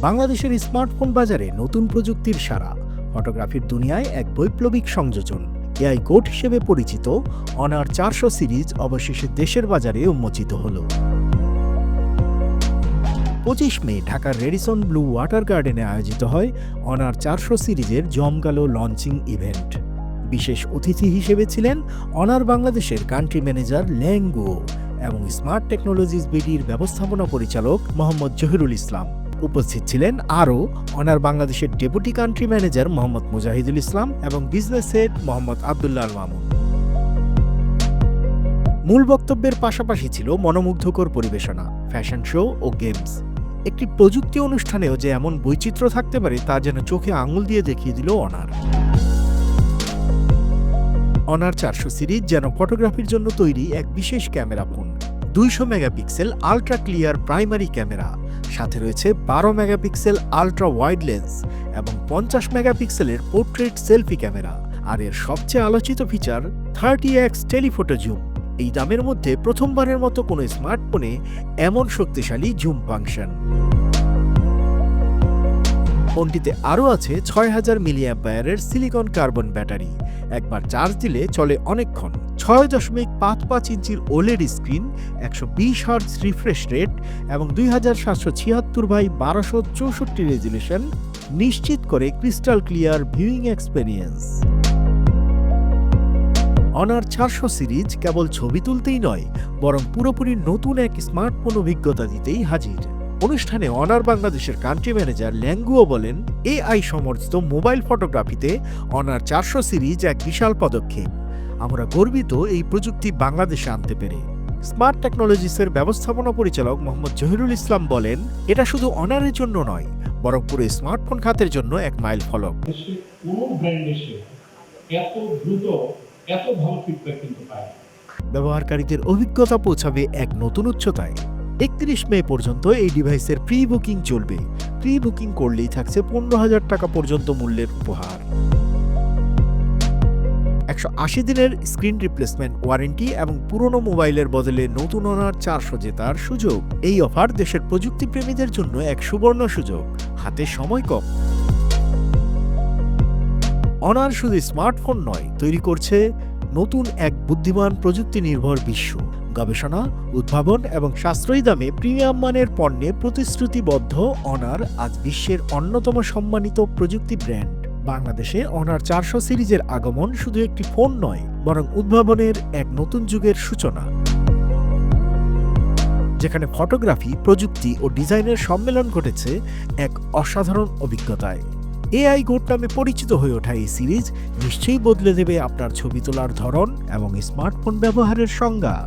বাংলাদেশের স্মার্টফোন বাজারে নতুন প্রযুক্তির সাড়া, ফটোগ্রাফির দুনিয়ায় এক বৈপ্লবিক সংযোজন। এআই গোট হিসেবে পরিচিত অনার 400 সিরিজ অবশেষে দেশের বাজারে উন্মোচিত হল। 25 মে ঢাকার রেডিসন ব্লু ওয়াটার গার্ডেনে আয়োজিত হয় অনার 400 সিরিজের জমকালো লঞ্চিং ইভেন্ট। বিশেষ অতিথি হিসেবে ছিলেন অনার বাংলাদেশের কান্ট্রি ম্যানেজার ল্যাঙ্গুও এবং স্মার্ট টেকনোলজিস বিডির ব্যবস্থাপনা পরিচালক মোহাম্মদ জহিরুল ইসলাম। উপস্থিত ছিলেন আরও অনার বাংলাদেশের deputy country manager Mohammad Mujahidul Islam এবং বিজনেস হেড মোহাম্মদ আবদুল্লাহ আল মামুন। মূল বক্তব্যের পাশাপাশি ছিল মনোমুগ্ধকর পরিবেশনা, ফ্যাশন শো ও গেমস। একটি প্রযুক্তি অনুষ্ঠানেও যে এমন বৈচিত্র্য থাকতে পারে তা যেন চোখে আঙুল দিয়ে দেখিয়ে দিল অনার। অনার 400 সিরিজ যেন ফটোগ্রাফির জন্য তৈরি এক বিশেষ camera phone. 200 megapixel ultra clear primary camera, সাথে রয়েছে 12 মেগাপিক্সেল আলট্রা ওয়াইড লেন্স এবং 50 মেগাপিক্সেলের পোর্ট্রেট সেলফি ক্যামেরা। আর এর সবচেয়ে আলোচিত ফিচার 30x টেলিফোটো জুম। এই দামের মধ্যে প্রথমবারের মতো কোনো স্মার্টফোনে এমন শক্তিশালী জুম ফাংশন। ফোনটিতে আরও আছে 6000 মিলিঅ্যাম্পিয়ারের সিলিকন কার্বন ব্যাটারি। একবার চার্জ দিলে চলে অনেকক্ষণ। 6.55 ইঞ্চির OLED screen, 120 hertz refresh rate এবং 2776x1264 রেজুলেশন নিশ্চিত করে crystal clear viewing experience. Honor 400 series কেবল ছবি তুলতেই নয়, বরং পুরোপুরি নতুন এক স্মার্টফোন অভিজ্ঞতা দিতেই হাজির। অনুষ্ঠানে অনার বাংলাদেশের কান্ট্রি ম্যানেজার ল্যাঙ্গুও বলেন, এআই সমর্থিত মোবাইল ফটোগ্রাফিতে অনার 400 সিরিজ এক বিশাল পদক্ষেপ। আমরা গর্বিত এই প্রযুক্তি বাংলাদেশে আনতে পেরে। স্মার্ট টেকনোলজিসের ব্যবস্থাপনা পরিচালক মোহাম্মদ জহিরুল ইসলাম বলেন, এটা শুধু অনারের জন্য নয়, বরং পুরো স্মার্টফোন খাতের জন্য এক মাইল ফলক। ব্যবহারকারীদের অভিজ্ঞতা পৌঁছাবে এক নতুন উচ্চতায়। 31 মে পর্যন্ত এই ডিভাইসের প্রি বুকিং চলবে। প্রি বুকিং করলেই থাকছে 15,000 টাকা পর্যন্ত মূল্যের উপহার, 180 দিনের স্ক্রিন রিপ্লেসমেন্ট ওয়ারেন্টি এবং পুরনো মোবাইলের বদলে নতুন অনার 400 জেতার সুযোগ। এই অফার দেশের প্রযুক্তিপ্রেমীদের জন্য এক সুবর্ণ সুযোগ। হাতে সময় কম। অনার শুধু স্মার্টফোন নয়, তৈরি করছে নতুন এক বুদ্ধিমান প্রযুক্তি নির্ভর বিশ্ব। গবেষণা, উদ্ভাবন এবং সাশ্রয়ী দামে প্রিমিয়াম মানের পণ্যে প্রতিশ্রুতিবদ্ধ অনার আজ বিশ্বের অন্যতম সম্মানিত প্রযুক্তি ব্র্যান্ড। বাংলাদেশে অনার 400 সিরিজের আগমন শুধু একটি ফোন নয়, বরং উদ্ভাবনের এক নতুন যুগের সূচনা, যেখানে ফটোগ্রাফি, প্রযুক্তি ও ডিজাইনের সম্মেলন ঘটেছে এক অসাধারণ অভিজ্ঞতায়। এআই গোট নামে পরিচিত হয়ে ওঠা এই সিরিজ নিশ্চয়ই বদলে দেবে আপনার ছবি তোলার ধরন এবং স্মার্টফোন ব্যবহারের সংজ্ঞা।